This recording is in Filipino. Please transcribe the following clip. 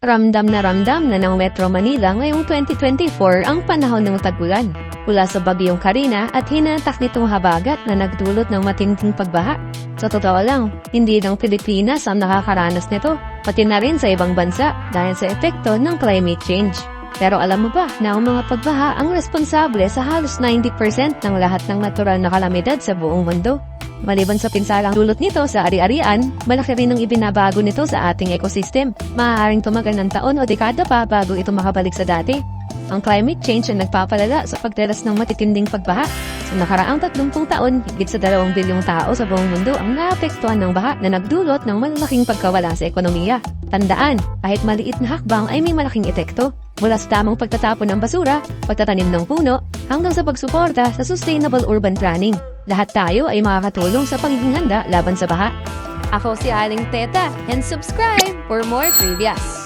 Ramdam na ng Metro Manila ngayong 2024 ang panahon ng tag-ulan. Mula sa bagyong Karina at hinatak nitong habagat na nagdulot ng matinding pagbaha. Sa totoo lang, hindi lang Pilipinas ang nakakaranas nito, pati na rin sa ibang bansa dahil sa epekto ng climate change. Pero alam mo ba na ang mga pagbaha ang responsable sa halos 90% ng lahat ng natural na kalamidad sa buong mundo? Maliban sa pinsalang dulot nito sa ari-arian, malaki rin ang ibinabago nito sa ating ecosystem. Maaaring tumagal ng taon o dekada pa bago ito makabalik sa dati. Ang climate change ay nagpapalala sa pagdalas ng matitinding pagbaha. Sa nakaraang 30 taon, higit sa 2 bilyong tao sa buong mundo ang naapektuhan ng baha na nagdulot ng malalaking pagkawala sa ekonomiya. Tandaan, kahit maliit na hakbang ay may malaking epekto. Mula sa tamang pagtatapon ng basura, pagtatanim ng puno, hanggang sa pagsuporta sa sustainable urban planning. Lahat tayo ay makakatulong sa pagiging handa laban sa baha. Ako si Aling Teta, and subscribe for more trivias.